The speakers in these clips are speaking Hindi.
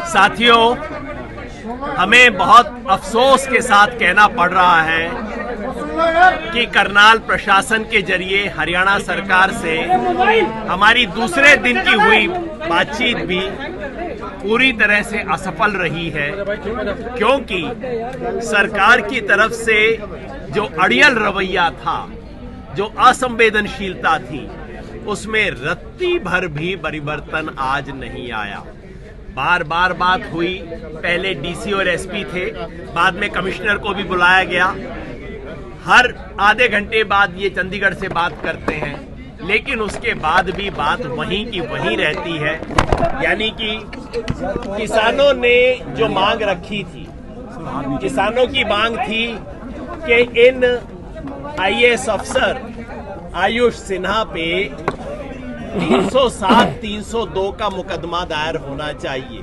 साथियों, हमें बहुत अफसोस के साथ कहना पड़ रहा है कि करनाल प्रशासन के जरिए हरियाणा सरकार से हमारी दूसरे दिन की हुई बातचीत भी पूरी तरह से असफल रही है, क्योंकि सरकार की तरफ से जो अड़ियल रवैया था, जो असंवेदनशीलता थी, उसमें रत्ती भर भी परिवर्तन आज नहीं आया। बार बार बात हुई, पहले डीसी और एसपी थे, बाद में कमिश्नर को भी बुलाया गया। हर आधे घंटे बाद ये चंडीगढ़ से बात करते हैं, लेकिन उसके बाद भी बात वहीं की वहीं रहती है। यानी कि किसानों ने जो मांग रखी थी, किसानों की मांग थी कि इन आईएएस अफसर आयुष सिन्हा पे 307, 302 का मुकदमा दायर होना चाहिए।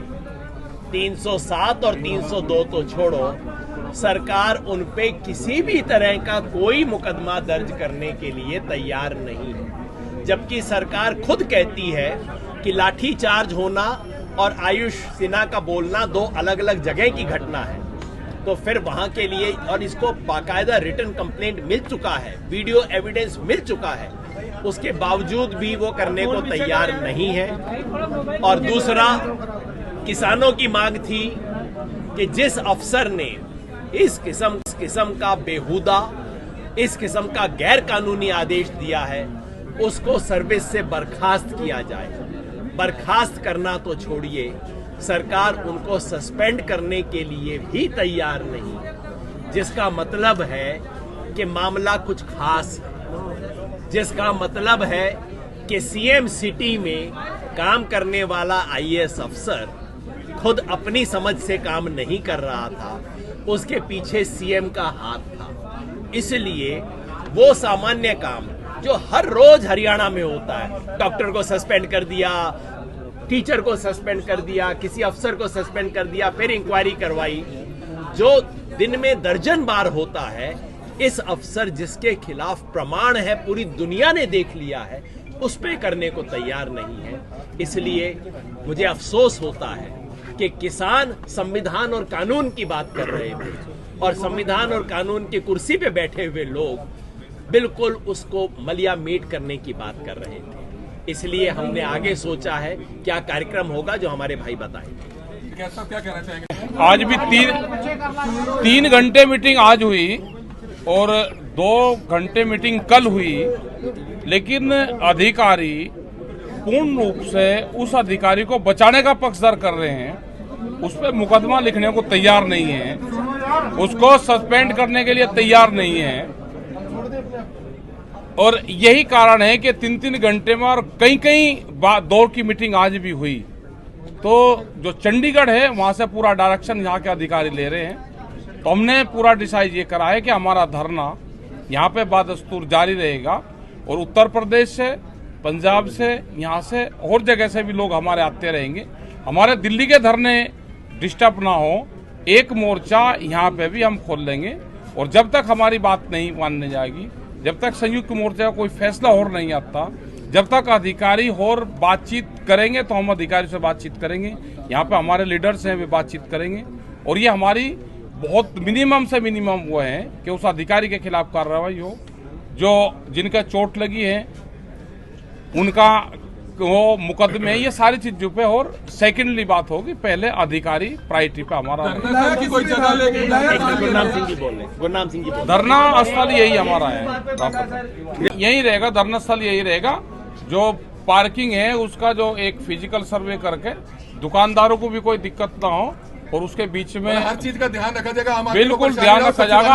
307 और 302 तो छोड़ो, सरकार उन पे किसी भी तरह का कोई मुकदमा दर्ज करने के लिए तैयार नहीं है, जबकि सरकार खुद कहती है कि लाठीचार्ज होना और आयुष सिन्हा का बोलना दो अलग अलग जगह की घटना है। तो फिर वहां के लिए, और इसको बाकायदा रिटन कंप्लेंट मिल चुका है, वीडियो एविडेंस मिल चुका है, उसके बावजूद भी वो करने को तैयार नहीं है। और दूसरा, किसानों की मांग थी कि जिस अफसर ने इस किस्म का बेहुदा, इस किस्म का गैर कानूनी आदेश दिया है, उसको सर्विस से बर्खास्त किया जाए। बर्खास्त करना तो छोड़िए, सरकार उनको सस्पेंड करने के लिए भी तैयार नहीं है, जिसका मतलब है कि मामला कुछ खास है, जिसका मतलब है कि सीएम सिटी में काम करने वाला आईएएस अफसर खुद अपनी समझ से काम नहीं कर रहा था, उसके पीछे सीएम का हाथ था। इसलिए वो सामान्य काम जो हर रोज हरियाणा में होता है, डॉक्टर को सस्पेंड कर दिया, टीचर को सस्पेंड कर दिया, किसी अफसर को सस्पेंड कर दिया, फिर इंक्वायरी करवाई, जो दिन में दर्जन बार होता है, इस अफसर जिसके खिलाफ प्रमाण है, पूरी दुनिया ने देख लिया है, उस पे करने को तैयार नहीं है। इसलिए मुझे अफसोस होता है कि किसान संविधान और कानून की बात कर रहे थे और संविधान और कानून की कुर्सी पे बैठे हुए लोग बिल्कुल उसको मलिया मीट करने की बात कर रहे थे। इसलिए हमने आगे सोचा है क्या कार्यक्रम होगा, जो हमारे भाई बताएंगे। क्या कहना चाहेंगे? आज भी तीन घंटे मीटिंग आज हुई और 2 घंटे मीटिंग कल हुई, लेकिन अधिकारी पूर्ण रूप से उस अधिकारी को बचाने का पक्षधर कर रहे हैं, उस पर मुकदमा लिखने को तैयार नहीं है, उसको सस्पेंड करने के लिए तैयार नहीं है। और यही कारण है कि 3-3 घंटे में और कई दौर की मीटिंग आज भी हुई। तो जो चंडीगढ़ है, वहां से पूरा डायरेक्शन यहाँ के अधिकारी ले रहे हैं। तो हमने पूरा डिसाइड ये करा है कि हमारा धरना यहाँ पे बदस्तूर जारी रहेगा, और उत्तर प्रदेश से, पंजाब से, यहाँ से और जगह से भी लोग हमारे आते रहेंगे। हमारे दिल्ली के धरने डिस्टर्ब ना हो, एक मोर्चा यहाँ पे भी हम खोल लेंगे। और जब तक हमारी बात नहीं मानने जाएगी, जब तक संयुक्त मोर्चा का कोई फैसला और नहीं आता, जब तक अधिकारी और बातचीत करेंगे, तो हम अधिकारी से बातचीत करेंगे। यहाँ पे हमारे लीडर्स हैं, वे बातचीत करेंगे। और ये हमारी बहुत मिनिमम से मिनिमम वो है कि उस अधिकारी के खिलाफ कार्रवाई हो, जो जिनका चोट लगी है उनका वो मुकदमे, ये सारी चीजों पे। और सेकेंडली बात होगी, पहले अधिकारी प्रायोरिटी पे हमारा। गुरनाम सिंह जी धरना स्थल यही हमारा है, यही रहेगा, धरना स्थल यही रहेगा। जो पार्किंग है उसका जो एक फिजिकल सर्वे करके दुकानदारों को भी कोई दिक्कत ना हो, और उसके बीच में हर चीज का ध्यान रखा जाएगा। बिल्कुल ध्यान रखा जाएगा,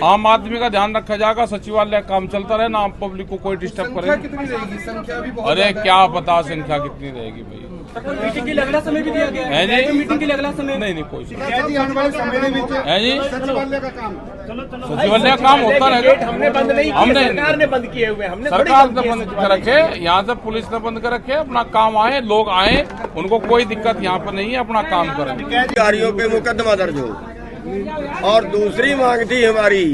आम आदमी का ध्यान रखा जाएगा, सचिवालय काम चलता रहे ना, आम पब्लिक को कोई डिस्टर्ब करे। कितनी रहेगी संख्या भी? अरे क्या पता संख्या कितनी रहेगी भाई। मीटिंग के लिए अगला समय भी दिया गया है जी? मीटिंग के लिए अगला समय नहीं कोई है जी। सचिवालय का काम, सचिवालय का काम होता रहेगा। हमने बंद नहीं किया, सरकार ने बंद किए हुए, हमने सरकार ने बंद कर रखे, यहाँ से पुलिस ने बंद कर रखे। अपना काम आए, लोग आए, उनको कोई दिक्कत यहाँ पर नहीं है, अपना काम करें। अधिकारियों पे मुकदमा दर्ज हो। और दूसरी मांग थी हमारी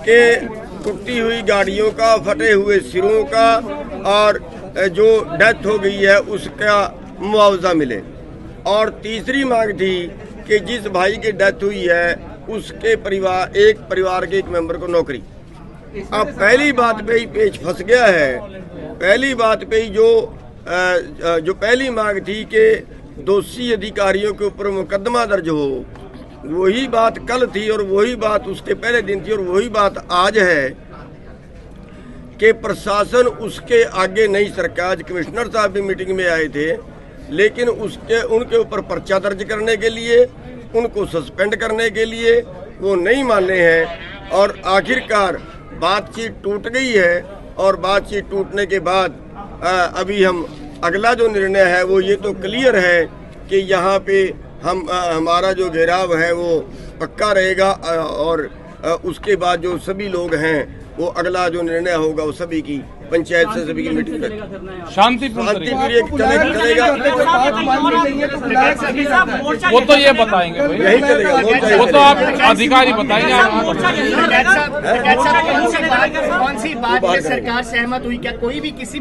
कि टूटी हुई गाड़ियों का, फटे हुए सिरों का, और जो डेथ हो गई है उसका मुआवजा मिले। और तीसरी मांग थी कि जिस भाई की डेथ हुई है उसके एक परिवार के एक मेंबर को नौकरी। अब पहली बात पे ही पेच फंस गया है। पहली बात पे ही जो पहली मांग थी कि दोषी अधिकारियों के ऊपर मुकदमा दर्ज हो, वही बात कल थी और वही बात उसके पहले दिन थी और वही बात आज है कि प्रशासन उसके आगे नहीं सरकार। आज कमिश्नर साहब भी मीटिंग में आए थे, लेकिन उनके ऊपर पर्चा दर्ज करने के लिए, उनको सस्पेंड करने के लिए वो नहीं मान रहे हैं। और आखिरकार बातचीत टूट गई है और बातचीत टूटने के बाद अभी हम अगला जो निर्णय है वो ये तो क्लियर है कि यहाँ पे हमारा जो घेराव है वो पक्का रहेगा और उसके बाद जो सभी लोग हैं वो अगला जो निर्णय होगा वो सभी की पंचायत से सभी की मीटिंग करें। शांतिपूर्ण तरीके चलेगा। वो तो ये बताएंगे भाई, यही चलेगा, वो तो आप अधिकारी बताएंगे। कौन सी बात में सरकार सहमत हुई? क्या कोई भी किसी